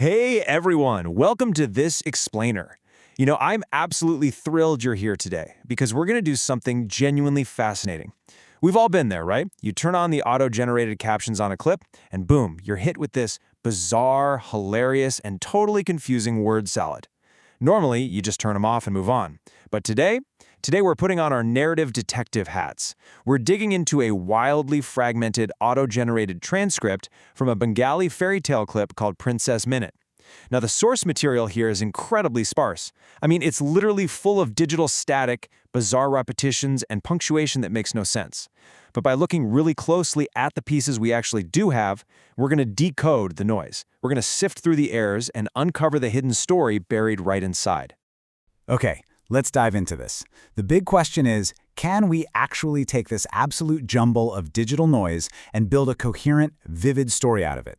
Hey everyone, welcome to This Explainer. I'm absolutely thrilled you're here today because we're going to do something genuinely fascinating. We've all been there, right? You turn on the auto-generated captions on a clip, and boom, you're hit with this bizarre, hilarious, and totally confusing word salad. Normally, you just turn them off and move on. But today we're putting on our narrative detective hats. We're digging into a wildly fragmented auto-generated transcript from a Bengali fairy tale clip called Princess Minute. Now, the source material here is incredibly sparse. It's literally full of digital static, bizarre repetitions, and punctuation that makes no sense. But by looking really closely at the pieces we actually do have, we're going to decode the noise. We're going to sift through the errors and uncover the hidden story buried right inside. Okay, let's dive into this. The big question is, can we actually take this absolute jumble of digital noise and build a coherent, vivid story out of it?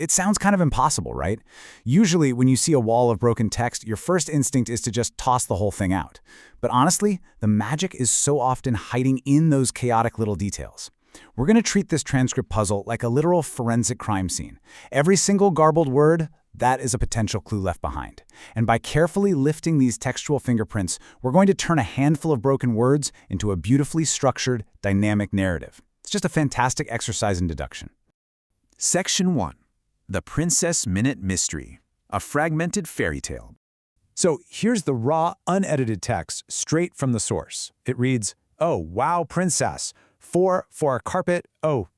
It sounds kind of impossible, right? Usually, when you see a wall of broken text, your first instinct is to just toss the whole thing out. But honestly, the magic is so often hiding in those chaotic little details. We're going to treat this transcript puzzle like a literal forensic crime scene. Every single garbled word, that is a potential clue left behind. And by carefully lifting these textual fingerprints, we're going to turn a handful of broken words into a beautifully structured, dynamic narrative. It's just a fantastic exercise in deduction. Section 1. The Princess Minute Mystery, a fragmented fairy tale. So here's the raw, unedited text straight from the source. It reads, "Oh, wow, princess. For a carpet. Hello."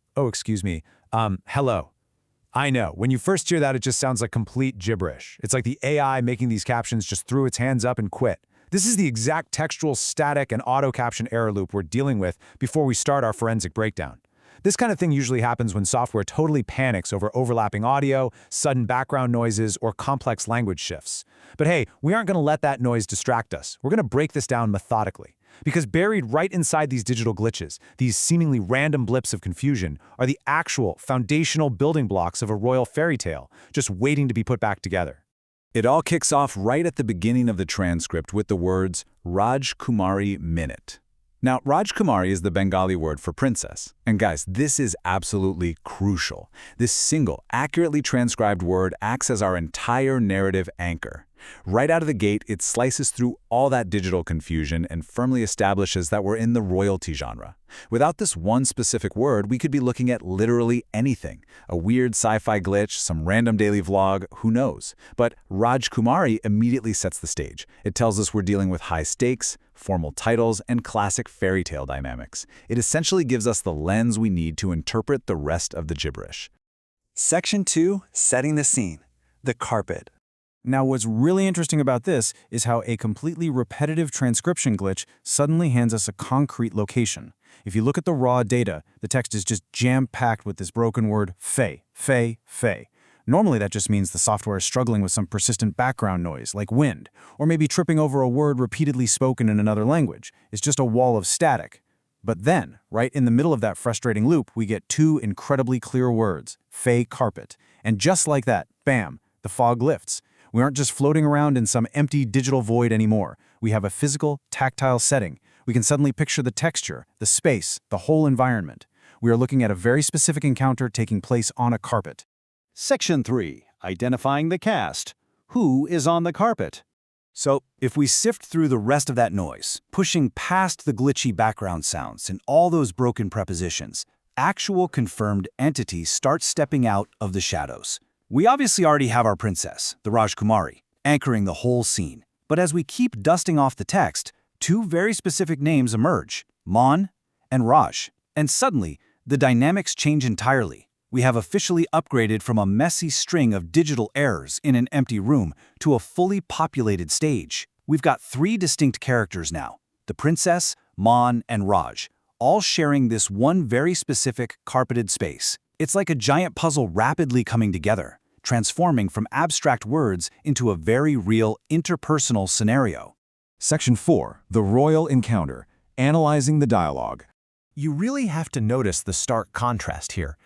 I know, when you first hear that, it just sounds like complete gibberish. It's like the AI making these captions just threw its hands up and quit. This is the exact textual static and auto-caption error loop we're dealing with before we start our forensic breakdown. This kind of thing usually happens when software totally panics over overlapping audio, sudden background noises, or complex language shifts. But hey, we aren't going to let that noise distract us. We're going to break this down methodically. Because buried right inside these digital glitches, these seemingly random blips of confusion, are the actual foundational building blocks of a royal fairy tale, just waiting to be put back together. It all kicks off right at the beginning of the transcript with the words Rajkumari Minute. Now, Rajkumari is the Bengali word for princess. And guys, this is absolutely crucial. This single, accurately transcribed word acts as our entire narrative anchor. Right out of the gate, it slices through all that digital confusion and firmly establishes that we're in the royalty genre. Without this one specific word, we could be looking at literally anything. A weird sci-fi glitch, some random daily vlog, who knows? But Rajkumari immediately sets the stage. It tells us we're dealing with high stakes, formal titles, and classic fairy tale dynamics. It essentially gives us the lens we need to interpret the rest of the gibberish. Section 2, Setting the Scene. The Carpet. Now, what's really interesting about this is how a completely repetitive transcription glitch suddenly hands us a concrete location. If you look at the raw data, the text is just jam-packed with this broken word, fey. Normally, that just means the software is struggling with some persistent background noise, like wind, or maybe tripping over a word repeatedly spoken in another language. It's just a wall of static. But then, right in the middle of that frustrating loop, we get two incredibly clear words, fey carpet. And just like that, bam, the fog lifts. We aren't just floating around in some empty digital void anymore. We have a physical, tactile setting. We can suddenly picture the texture, the space, the whole environment. We are looking at a very specific encounter taking place on a carpet. Section 3. Identifying the cast. Who is on the carpet? So, if we sift through the rest of that noise, pushing past the glitchy background sounds and all those broken prepositions, actual confirmed entities start stepping out of the shadows. We obviously already have our princess, the Rajkumari, anchoring the whole scene. But as we keep dusting off the text, two very specific names emerge, Mon and Raj. And suddenly, the dynamics change entirely. We have officially upgraded from a messy string of digital errors in an empty room to a fully populated stage. We've got three distinct characters now, the princess, Mon, and Raj, all sharing this one very specific carpeted space. It's like a giant puzzle rapidly coming together, transforming from abstract words into a very real interpersonal scenario. Section 4. The Royal Encounter. Analyzing the dialogue. You really have to notice the stark contrast here.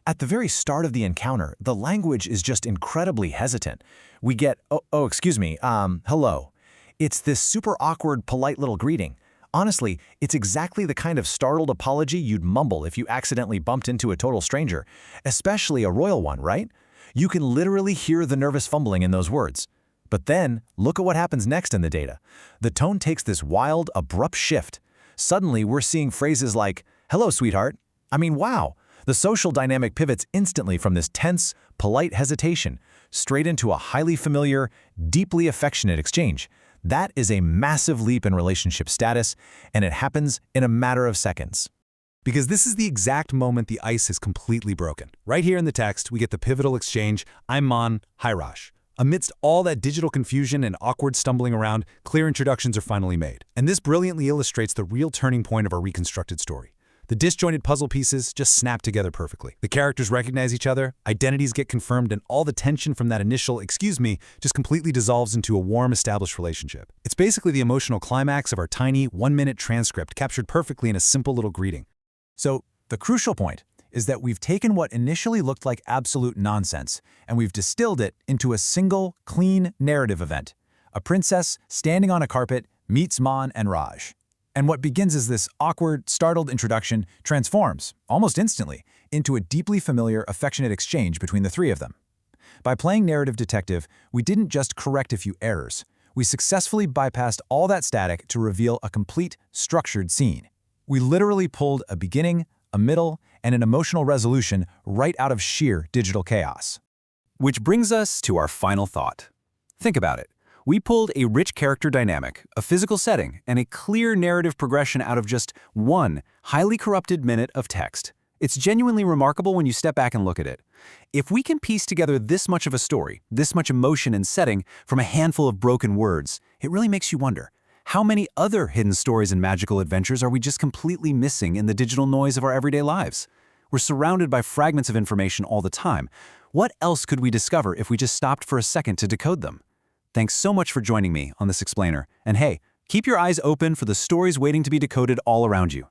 At the very start of the encounter, the language is just incredibly hesitant. We get, hello. It's this super awkward, polite little greeting. Honestly, it's exactly the kind of startled apology you'd mumble if you accidentally bumped into a total stranger, especially a royal one, right? You can literally hear the nervous fumbling in those words. But then, look at what happens next in the data. The tone takes this wild, abrupt shift. Suddenly, we're seeing phrases like, "Hello, sweetheart." I mean, wow. The social dynamic pivots instantly from this tense, polite hesitation straight into a highly familiar, deeply affectionate exchange. That is a massive leap in relationship status, and it happens in a matter of seconds. Because this is the exact moment the ice is completely broken. Right here in the text, we get the pivotal exchange, "I'm Mon, hi Raj." Amidst all that digital confusion and awkward stumbling around, clear introductions are finally made. And this brilliantly illustrates the real turning point of our reconstructed story. The disjointed puzzle pieces just snap together perfectly. The characters recognize each other, identities get confirmed, and all the tension from that initial "excuse me" just completely dissolves into a warm, established relationship. It's basically the emotional climax of our tiny, one-minute transcript captured perfectly in a simple little greeting. So, the crucial point is that we've taken what initially looked like absolute nonsense, and we've distilled it into a single, clean narrative event. A princess standing on a carpet meets Mon and Raj. And what begins as this awkward, startled introduction transforms, almost instantly, into a deeply familiar, affectionate exchange between the three of them. By playing narrative detective, we didn't just correct a few errors. We successfully bypassed all that static to reveal a complete, structured scene. We literally pulled a beginning, a middle, and an emotional resolution right out of sheer digital chaos. Which brings us to our final thought. Think about it. We pulled a rich character dynamic, a physical setting, and a clear narrative progression out of just one highly corrupted minute of text. It's genuinely remarkable when you step back and look at it. If we can piece together this much of a story, this much emotion and setting from a handful of broken words, it really makes you wonder, how many other hidden stories and magical adventures are we just completely missing in the digital noise of our everyday lives? We're surrounded by fragments of information all the time. What else could we discover if we just stopped for a second to decode them? Thanks so much for joining me on this explainer. And hey, keep your eyes open for the stories waiting to be decoded all around you.